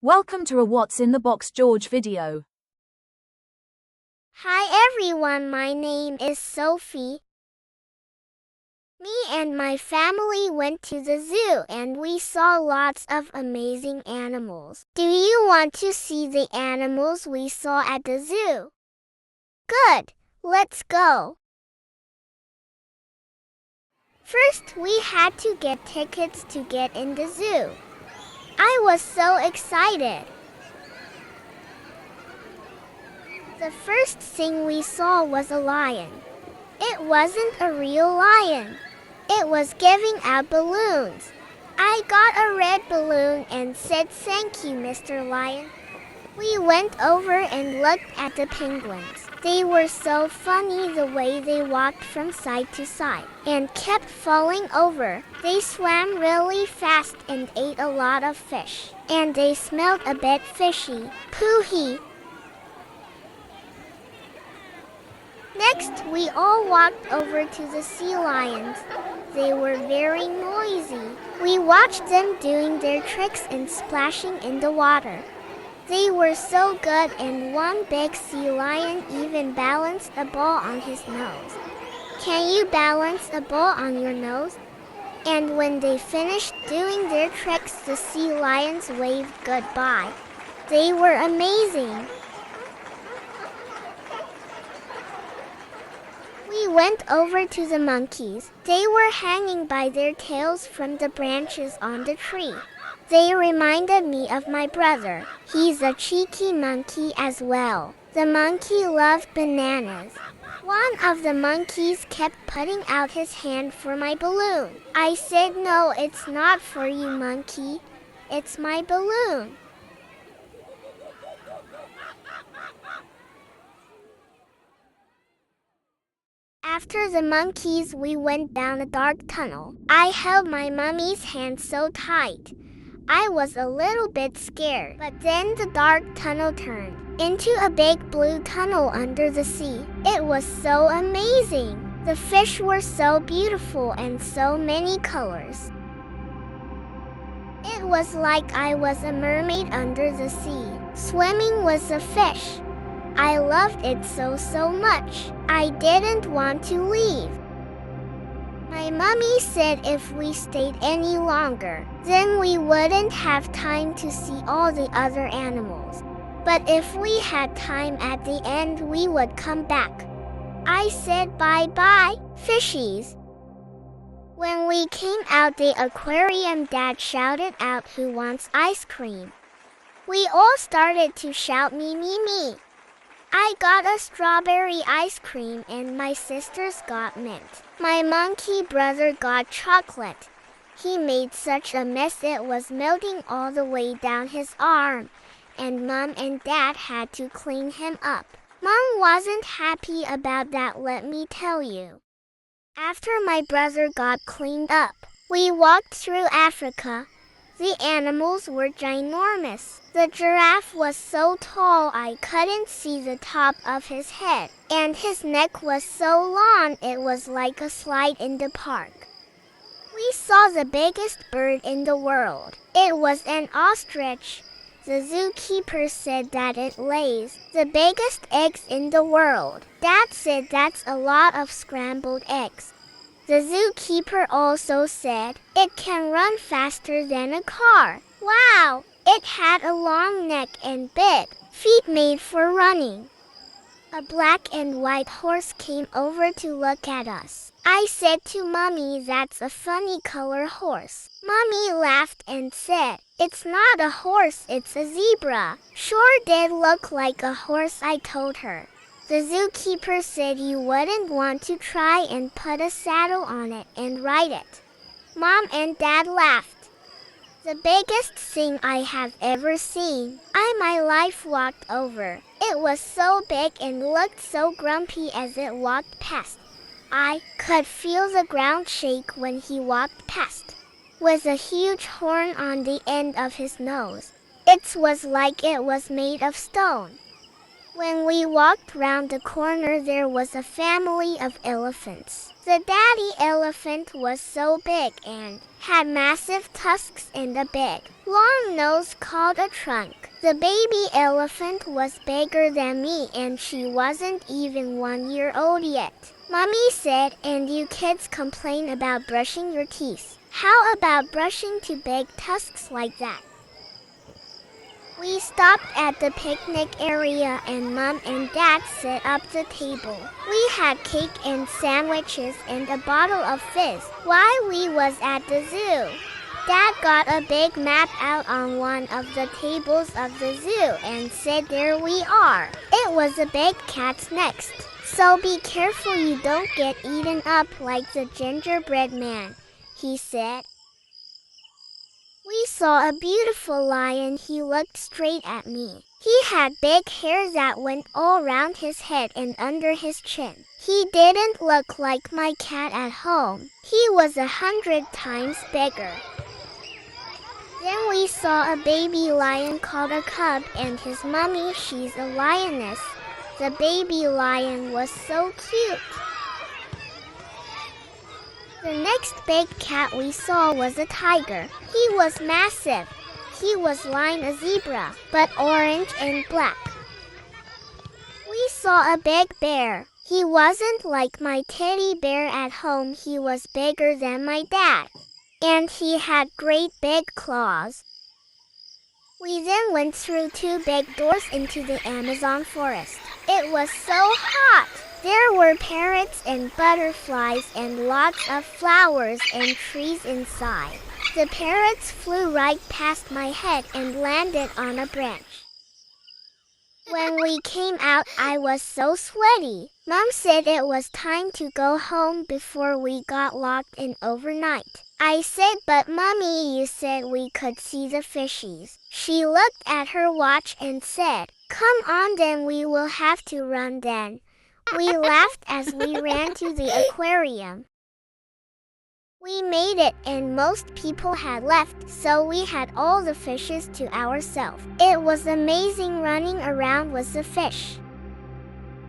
Welcome to a What's in the Box George video. Hi everyone, my name is Sophie. Me and my family went to the zoo and we saw lots of amazing animals. Do you want to see the animals we saw at the zoo? Good, let's go. First, we had to get tickets to get in the zoo. I was so excited. The first thing we saw was a lion. It wasn't a real lion. It was giving out balloons. I got a red balloon and said thank you, Mr. Lion. We went over and looked at the penguins. They were so funny the way they walked from side to side and kept falling over. They swam really fast and ate a lot of fish. And they smelled a bit fishy. Poohee. Next, we all walked over to the sea lions. They were very noisy. We watched them doing their tricks and splashing in the water. They were so good, and one big sea lion even balanced a ball on his nose. Can you balance a ball on your nose? And when they finished doing their tricks, the sea lions waved goodbye. They were amazing. We went over to the monkeys. They were hanging by their tails from the branches on the tree. They reminded me of my brother. He's a cheeky monkey as well. The monkey loved bananas. One of the monkeys kept putting out his hand for my balloon. I said, "No, it's not for you, monkey. It's my balloon." After the monkeys, we went down a dark tunnel. I held my mummy's hand so tight. I was a little bit scared, but then the dark tunnel turned into a big blue tunnel under the sea. It was so amazing. The fish were so beautiful and so many colors. It was like I was a mermaid under the sea, swimming with the fish. I loved it so much. I didn't want to leave. My mummy said if we stayed any longer, then we wouldn't have time to see all the other animals. But if we had time at the end, we would come back. I said bye-bye, fishies. When we came out the aquarium, Dad shouted out, "Who wants ice cream?" We all started to shout, "Me, me, me." I got a strawberry ice cream and my sisters got mint. My monkey brother got chocolate. He made such a mess it was melting all the way down his arm, and Mom and Dad had to clean him up. Mom wasn't happy about that, let me tell you. After my brother got cleaned up, we walked through Africa. The animals were ginormous. The giraffe was so tall I couldn't see the top of his head, and his neck was so long it was like a slide in the park. We saw the biggest bird in the world. It was an ostrich. The zookeeper said that it lays the biggest eggs in the world. Dad said that's a lot of scrambled eggs. The zookeeper also said it can run faster than a car. Wow! It had a long neck and big feet made for running. A black and white horse came over to look at us. I said to Mommy, "That's a funny color horse." Mommy laughed and said, "It's not a horse, it's a zebra." Sure did look like a horse, I told her. The zookeeper said you wouldn't want to try and put a saddle on it and ride it. Mom and Dad laughed. The biggest thing I have ever seen, my life walked over. It was so big and looked so grumpy as it walked past. I could feel the ground shake when he walked past, with a huge horn on the end of his nose. It was like it was made of stone. When we walked round the corner, there was a family of elephants. The daddy elephant was so big and had massive tusks and a big Long Nose called a trunk. The baby elephant was bigger than me and she wasn't even 1 year old yet. Mommy said, and you kids complain about brushing your teeth. How about brushing two big tusks like that? We stopped at the picnic area and Mom and Dad set up the table. We had cake and sandwiches and a bottle of fizz while we was at the zoo. Dad got a big map out on one of the tables of the zoo and said, there we are. It was a big cat's nest, so be careful you don't get eaten up like the gingerbread man, he said. We saw a beautiful lion. He looked straight at me. He had big hair that went all around his head and under his chin. He didn't look like my cat at home. He was 100 times bigger. Then we saw a baby lion called a cub and his mommy, she's a lioness. The baby lion was so cute. The next big cat we saw was a tiger. He was massive. He was like a zebra, but orange and black. We saw a big bear. He wasn't like my teddy bear at home. He was bigger than my dad. And he had great big claws. We then went through two big doors into the Amazon forest. It was so hot. There were parrots and butterflies and lots of flowers and trees inside. The parrots flew right past my head and landed on a branch. When we came out, I was so sweaty. Mom said it was time to go home before we got locked in overnight. I said, but Mommy, you said we could see the fishies. She looked at her watch and said, come on then, we will have to run then. We laughed as we ran to the aquarium. We made it and most people had left, so we had all the fishes to ourselves. It was amazing running around with the fish.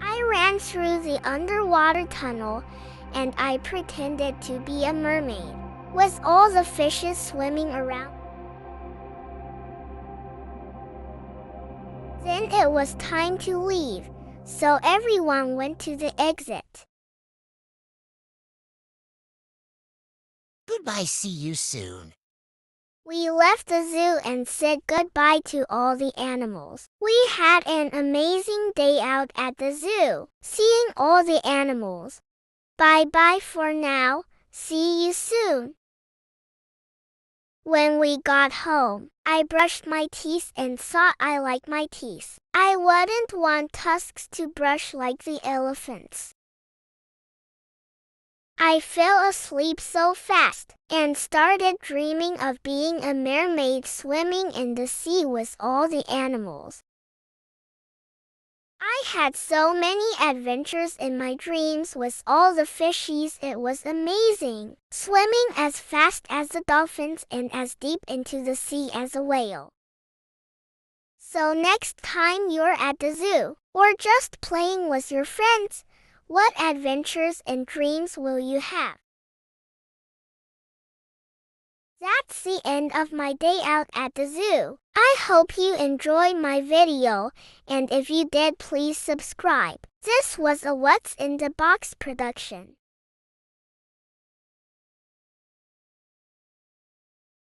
I ran through the underwater tunnel and I pretended to be a mermaid, with all the fishes swimming around. Then it was time to leave, so everyone went to the exit. Goodbye, see you soon. We left the zoo and said goodbye to all the animals. We had an amazing day out at the zoo, seeing all the animals. Bye-bye for now. See you soon. When we got home, I brushed my teeth and thought I liked my teeth. I wouldn't want tusks to brush like the elephants. I fell asleep so fast and started dreaming of being a mermaid swimming in the sea with all the animals. I had so many adventures in my dreams with all the fishies. It was amazing, swimming as fast as the dolphins and as deep into the sea as a whale. So next time you're at the zoo or just playing with your friends, what adventures and dreams will you have? That's the end of my day out at the zoo. I hope you enjoyed my video, and if you did, please subscribe. This was a What's in the Box production.